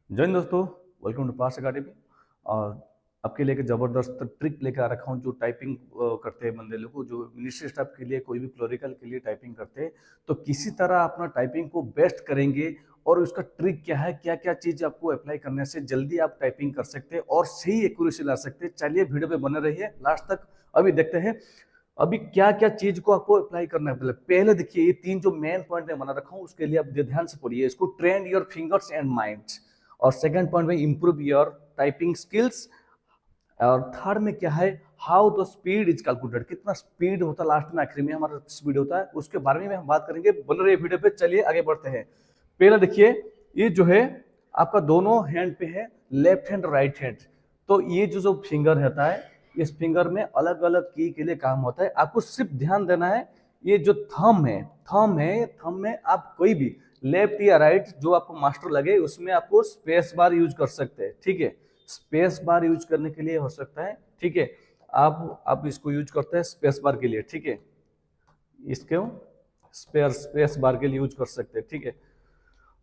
जय हिंद दोस्तों। Welcome to pass academy. और आपके लिए एक ज़बरदस्त ट्रिक लेकर आ रखा हूँ। जो टाइपिंग करते हैं बंदे लोग को, जो मिनिस्ट्री स्टाफ के लिए, कोई भी क्लोरिकल के लिए टाइपिंग करते हैं, तो किसी तरह अपना टाइपिंग को बेस्ट करेंगे। और उसका ट्रिक क्या है, क्या क्या चीज़ आपको अप्लाई करने से जल्दी आप टाइपिंग कर सकते हैं और सही एक्यूरेसी ला सकते हैं। चलिए वीडियो पे बने रहिए लास्ट तक। अभी देखते हैं अभी क्या क्या चीज को आपको अप्लाई करना है। पहले देखिए, ये तीन जो मेन पॉइंट मैं बना रखा हूँ उसके लिए आप ध्यान से पढ़िए इसको। Train your fingers and minds. और सेकंड पॉइंट में इंप्रूव योर टाइपिंग स्किल्स। और थर्ड में क्या है, how the speed is calculated, कितना स्पीड होता है लास्ट में, आखिरी में हमारा स्पीड होता है, उसके बारे में हम बात करेंगे। बन रही वीडियो पे, चलिए आगे बढ़ते हैं। पहला देखिए, ये जो है आपका दोनों हैंड पे है, लेफ्ट हैंड राइट हैंड। तो ये जो जो फिंगर रहता है, इस फिंगर में अलग अलग की के लिए काम होता है। आपको सिर्फ ध्यान देना है, ये जो थंब में आप कोई भी लेफ्ट या राइट जो आपको मास्टर लगे उसमें आपको स्पेस बार यूज कर सकते हैं। ठीक है, स्पेस बार यूज करने के लिए हो सकता है। ठीक है, आप इसको यूज करते हैं स्पेस बार के लिए। ठीक है, इसको स्पेस बार के लिए यूज कर सकते हैं। ठीक है,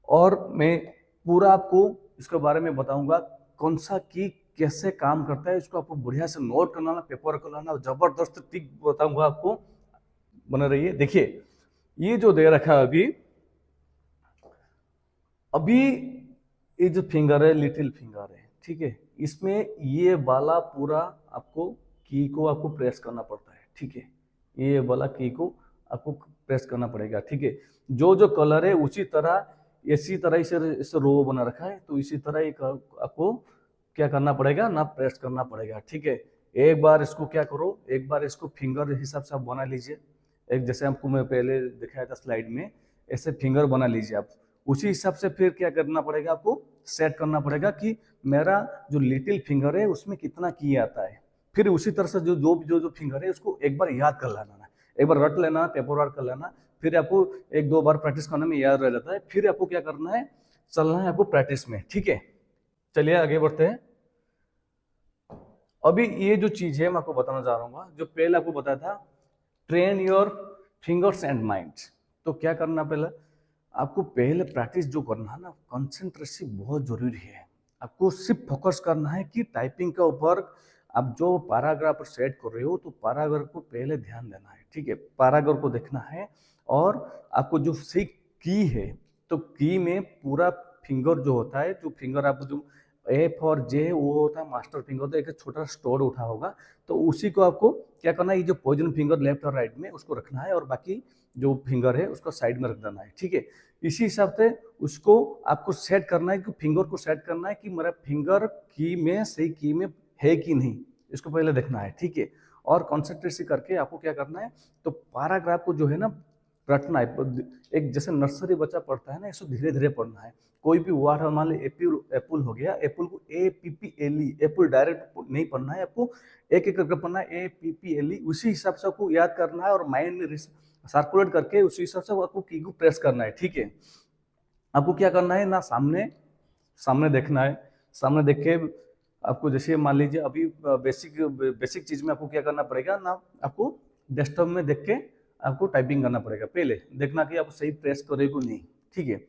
और मैं पूरा आपको इसके बारे में बताऊंगा, कौन सा की कैसे काम करता है। इसको आपको बढ़िया से नोट करना, पेपर कर लेना, जबरदस्त ट्रिक बताऊंगा आपको। बने रहिए। देखिए, ये जो दे रखा है अभी ये जो फिंगर है, लिटिल फिंगर है। ठीक है, इसमें ये वाला पूरा आपको की को आपको प्रेस करना पड़ता है। ठीक है, ये वाला की को आपको प्रेस करना पड़ेगा। ठीक है, जो जो कलर है उसी तरह इसी तरह इसे रो बना रखा है, तो इसी तरह एक आपको क्या करना पड़ेगा ना, प्रेस करना पड़ेगा। ठीक है, एक बार इसको क्या करो, एक बार इसको फिंगर हिसाब से आप बना लीजिए। एक जैसे आपको मैं पहले दिखाया था स्लाइड में, ऐसे फिंगर बना लीजिए आप। उसी हिसाब से फिर क्या करना पड़ेगा, आपको सेट करना पड़ेगा कि मेरा जो लिटिल फिंगर है उसमें कितना की आता है। फिर उसी तरह से जो फिंगर है उसको एक बार याद कर लेना, एक बार रट लेना, पेपर वर्क कर लेना। फिर आपको एक दो बार प्रैक्टिस करने में याद रह जाता है। फिर आपको क्या करना है, चलना है आपको प्रैक्टिस में। ठीक है, चलिए आगे बढ़ते हैं। अभी ये जो चीज है मैं आपको बताना चाह रहा हूँ, जो पहले आपको बताया था, train your fingers and mind. तो क्या करना, पहले आपको पहले प्रैक्टिस जो करना है ना, कंसंट्रेसी बहुत जरूरी है। आपको सिर्फ फोकस करना है कि टाइपिंग के ऊपर आप जो पैराग्राफ सेट कर रहे हो, तो पैराग्राफ को पहले ध्यान देना है। ठीक है, पैराग्राफ को देखना है। और आपको जो सही की है, तो की में पूरा फिंगर जो होता है, जो फिंगर आप जो एफ और जे वो होता है मास्टर फिंगर, तो एक छोटा स्टोर उठा होगा, तो उसी को आपको क्या करना है, ये जो पोजिशन फिंगर लेफ्ट और राइट में उसको रखना है, और बाकी जो फिंगर है उसको साइड में रख देना है। ठीक है, इसी हिसाब से उसको आपको सेट करना है, कि फिंगर को सेट करना है कि मेरा फिंगर की में सही की में है कि नहीं, इसको पहले देखना है। ठीक है, और कॉन्सेंट्रेशन करके आपको क्या करना है, तो पैराग्राफ को जो है ना रटना है। एक जैसे नर्सरी बच्चा पढ़ता है ना, इसको धीरे धीरे पढ़ना है। कोई भी वर्ड, मान ली एप्पल, एप्पल हो गया, एप्पल को APPLE, एप्पल डायरेक्ट नहीं पढ़ना है आपको, एक एक करके पढ़ना है, APPLE। उसी हिसाब से आपको याद करना है और माइंड में सर्कुलेट करके उसी हिसाब से आपको की को प्रेस करना है। ठीक है, आपको क्या करना है ना, सामने सामने देखना है। सामने देख के आपको, जैसे मान लीजिए अभी बेसिक बेसिक चीज में आपको क्या करना पड़ेगा ना, आपको डेस्कटॉप में देख के आपको टाइपिंग करना पड़ेगा। पहले देखना कि आप सही प्रेस करेगा नहीं। ठीक है,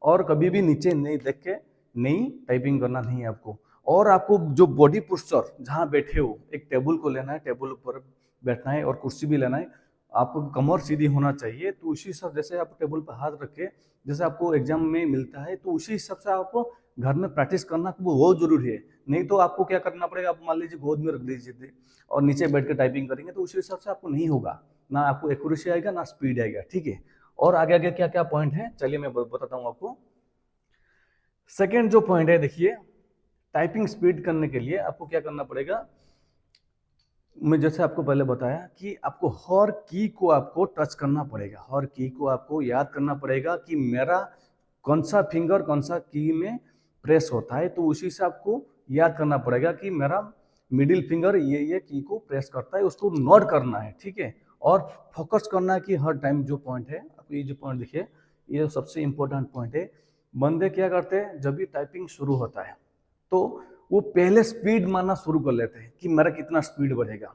और कभी भी नीचे नहीं देख के नहीं टाइपिंग करना नहीं है आपको। और आपको जो बॉडी पोस्चर जहाँ बैठे हो, एक टेबल को लेना है, टेबल पर बैठना है, और कुर्सी भी लेना है। आपको कमर सीधी होना चाहिए, तो उसी हिसाब, जैसे आप टेबल पर हाथ रखे, जैसे आपको एग्जाम में मिलता है, तो उसी हिसाब से आपको घर में प्रैक्टिस करना बहुत जरूरी है। नहीं तो आपको क्या करना पड़ेगा, आप मान लीजिए गोद में रख लीजिए और नीचे बैठ के टाइपिंग करेंगे, तो उसी हिसाब से आपको नहीं होगा, ना आपको एक्यूरेसी आएगा ना स्पीड आएगा। ठीक है, और आगे आगे क्या क्या पॉइंट है, चलिए मैं बताता हूँ आपको। सेकेंड जो पॉइंट है, देखिए, टाइपिंग स्पीड करने के लिए आपको क्या करना पड़ेगा। मैं जैसे आपको पहले बताया कि आपको हर की को आपको टच करना पड़ेगा, हर की को आपको याद करना पड़ेगा कि मेरा कौन सा फिंगर कौन सा की में प्रेस होता है, तो उसी से आपको याद करना पड़ेगा कि मेरा मिडिल फिंगर ये की को प्रेस करता है, उसको नोट करना है। ठीक है, और फोकस करना है कि हर टाइम जो पॉइंट है, आपको ये जो पॉइंट देखिए, ये सबसे इंपॉर्टेंट पॉइंट है। बंदे क्या करते हैं, जब भी टाइपिंग शुरू होता है तो वो पहले स्पीड मारना शुरू कर लेते हैं कि मेरा कितना स्पीड बढ़ेगा।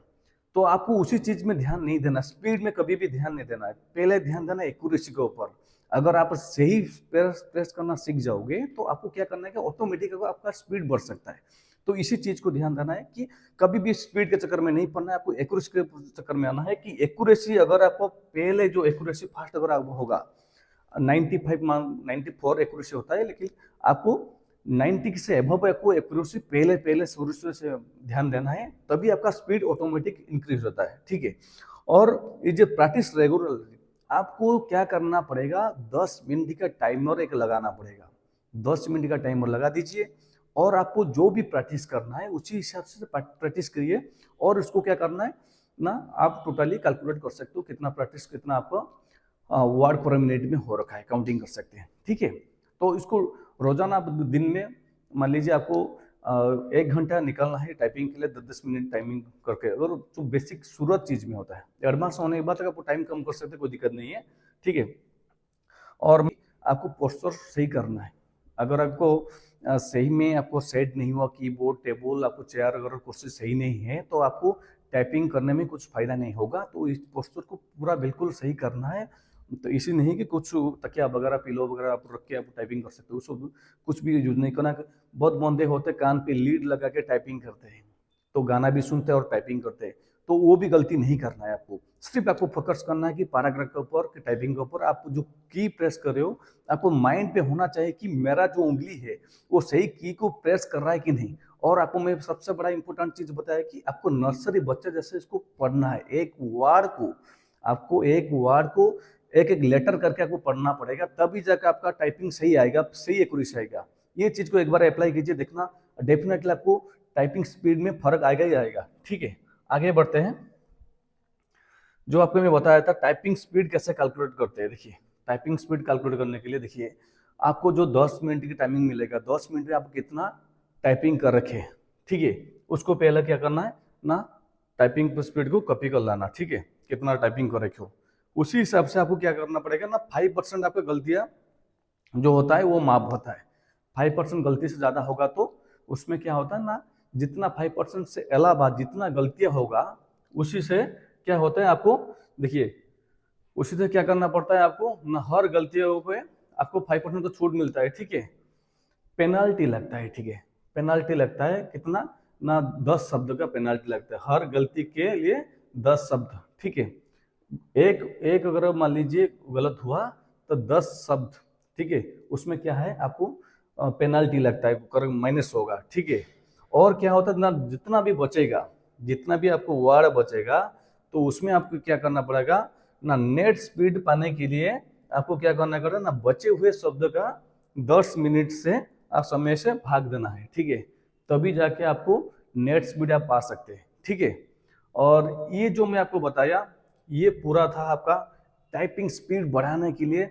तो आपको उसी चीज में ध्यान नहीं देना, स्पीड में कभी भी ध्यान नहीं देना है, पहले ध्यान देना एक्यूरेसी के ऊपर। अगर आप सही प्रेस करना सीख जाओगे तो आपको क्या करना है कि ऑटोमेटिक आपका स्पीड बढ़ सकता है। तो इसी चीज को ध्यान देना है कि कभी भी स्पीड के चक्कर में नहीं पड़ना है, आपको एक्यूरेसी के चक्कर में आना है कि एक्यूरेसी अगर आपको पहले जो एक्यूरेसी फास्ट अगर आपको होगा 95 94 एक्यूरेसी होता है, लेकिन आपको 90 से एबव आपको एक्यूरेसी पहले पहले शुरू से ध्यान देना है, तभी आपका स्पीड ऑटोमेटिक इंक्रीज होता है। ठीक है। और ये जो प्रैक्टिस रेगुलर, आपको क्या करना पड़ेगा, 10 मिनट का टाइमर एक लगाना पड़ेगा। 10 मिनट का टाइमर लगा दीजिए और आपको जो भी प्रैक्टिस करना है उसी हिसाब से प्रैक्टिस करिए। और उसको क्या करना है ना, आप टोटली कैलकुलेट कर सकते हो कितना प्रैक्टिस, कितना आपका वर्ड पर मिनट में हो रखा है, काउंटिंग कर सकते हैं। ठीक है। तो इसको रोजाना आप दिन में मान लीजिए आपको 1 घंटा निकालना है टाइपिंग के लिए, 10-10 मिनट टाइमिंग करके। अगर जो बेसिक सूरत चीज में होता है, एडवांस होने के बाद आपको टाइम कम कर सकते हैं, कोई दिक्कत नहीं है। ठीक है। और आपको पोस्चर सही करना है। अगर आपको सही में आपको सेट नहीं हुआ कीबोर्ड, टेबल, आपको चेयर अगर कुर्सी सही नहीं है तो आपको टाइपिंग करने में कुछ फायदा नहीं होगा। तो इस पोस्चर को पूरा बिल्कुल सही करना है। तो इसी नहीं कि कुछ तकिया वगैरह, पिलो वगैरह आप रख के आप टाइपिंग कर सकते हो, उसको कुछ भी यूज नहीं करना। बहुत बंदे होते कान पे लीड लगा के टाइपिंग करते हैं, तो गाना भी सुनते हैं और टाइपिंग करते हैं, तो वो भी गलती नहीं करना है। आपको सिर्फ आपको फोकस करना है कि पैराग्राफ के ऊपर, कि टाइपिंग के ऊपर आप जो की प्रेस कर रहे हो, आपको माइंड पे होना चाहिए कि मेरा जो उंगली है वो सही की को प्रेस कर रहा है कि नहीं। और आपको मैं सबसे बड़ा इंपॉर्टेंट चीज बताया कि आपको नर्सरी बच्चे जैसे इसको पढ़ना है। एक वर्ड को आपको एक एक लेटर करके आपको पढ़ना पड़ेगा, तभी जाकर आपका टाइपिंग सही आएगा, सही एक्यूरेसी आएगा। ये चीज को एक बार अप्लाई कीजिए, देखना डेफिनेटली आपको टाइपिंग स्पीड में फर्क आएगा ही आएगा। ठीक है। आगे बढ़ते हैं। जो आपको मैं बताया था टाइपिंग स्पीड कैसे कैलकुलेट करते हैं। देखिए, टाइपिंग स्पीड कैलकुलेट करने के लिए देखिए, आपको जो 10 मिनट की टाइमिंग मिलेगा, 10 मिनट में आप कितना टाइपिंग कर रखे, ठीक है, उसको पहले क्या करना है ना, टाइपिंग स्पीड को कॉपी कर लाना। ठीक है, कितना टाइपिंग कर रखे हो उसी हिसाब से आपको क्या करना पड़ेगा ना, 5% आपका गलतियां जो होता है वो माफ होता है। 5% गलती से ज्यादा होगा तो उसमें क्या होता है ना, जितना 5% से अलावा जितना गलतियां होगा उसी से क्या होता है, आपको देखिए उसी से क्या करना पड़ता है आपको ना, हर गलतियों पे आपको 5% तो छूट मिलता है। ठीक है। पेनाल्टी लगता है। ठीक है। पेनाल्टी लगता है कितना ना, 10 शब्द का पेनाल्टी लगता है हर गलती के लिए, 10 शब्द। ठीक है। एक एक अगर मान लीजिए गलत हुआ तो 10 शब्द, ठीक है, उसमें क्या है आपको पेनाल्टी लगता है, कर माइनस होगा। ठीक है। और क्या होता है ना, जितना भी बचेगा, जितना भी आपको वर्ड बचेगा, तो उसमें आपको क्या करना पड़ेगा ना, नेट स्पीड पाने के लिए आपको क्या करना पड़ेगा ना, बचे हुए शब्द का 10 मिनट से आप समय से भाग देना है। ठीक है। तभी जाके आपको नेट स्पीड आप पा सकते हैं। ठीक है। और ये जो मैं आपको बताया, ये पूरा था आपका टाइपिंग स्पीड बढ़ाने के लिए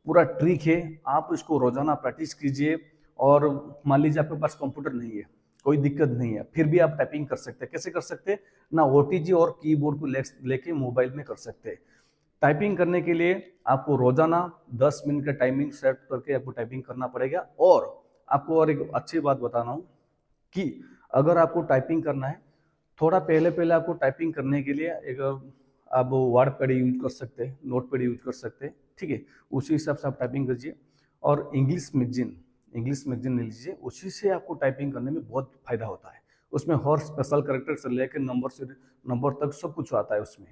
पूरा ट्रिक है। आप इसको रोजाना प्रैक्टिस कीजिए। और मान लीजिए आपके पास कंप्यूटर नहीं है, कोई दिक्कत नहीं है, फिर भी आप टाइपिंग कर सकते हैं। कैसे कर सकते हैं ना, ओटीजी और कीबोर्ड को लेके मोबाइल में कर सकते हैं। टाइपिंग करने के लिए आपको रोजाना 10 मिनट का टाइमिंग सेट करके आपको टाइपिंग करना पड़ेगा। और आपको और एक अच्छी बात बता रहा हूँ कि अगर आपको टाइपिंग करना है, थोड़ा पहले पहले आपको टाइपिंग करने के लिए एक आप वर्ड पैड यूज कर सकते हैं, नोट पैड यूज कर सकते हैं। ठीक है। उसी हिसाब से आप टाइपिंग कीजिए। और इंग्लिश मैगजीन ले लीजिए, उसी से आपको टाइपिंग करने में बहुत फायदा होता है। उसमें हर स्पेशल कैरेक्टर से लेकर नंबर तक सब कुछ आता है उसमें,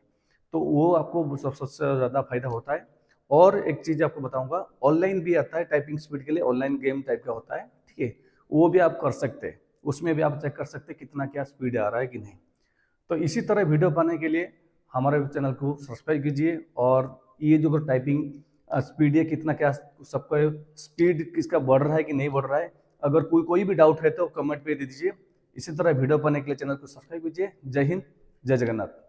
तो वो आपको सबसे ज़्यादा फायदा होता है। और एक चीज़ आपको बताऊंगा, ऑनलाइन भी आता है टाइपिंग स्पीड के लिए, ऑनलाइन गेम टाइप का होता है। ठीक है। वो भी आप कर सकते हैं, उसमें भी आप चेक कर सकते हैं कितना क्या स्पीड आ रहा है कि नहीं। तो इसी तरह वीडियो पाने के लिए हमारे चैनल को सब्सक्राइब कीजिए। और ये जो टाइपिंग स्पीड है, कितना क्या सबका स्पीड किसका बढ़ रहा है कि नहीं बढ़ रहा है, अगर कोई भी डाउट है तो कमेंट पे दे दीजिए। इसी तरह वीडियो पाने के लिए चैनल को सब्सक्राइब कीजिए। जय हिंद, जय जगन्नाथ।